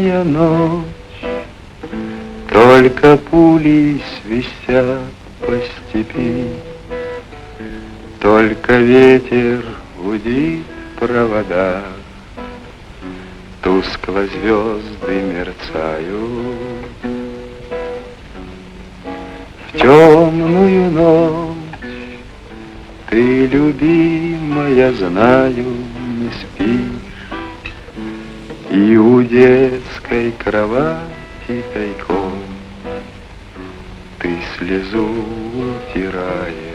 темная ночь, только пули свистят по степи, только ветер гудит в проводах, тускло звезды мерцают. В темную ночь ты, любимая, знаю, не спишь, и у детской кровати тайком ты слезу утираешь.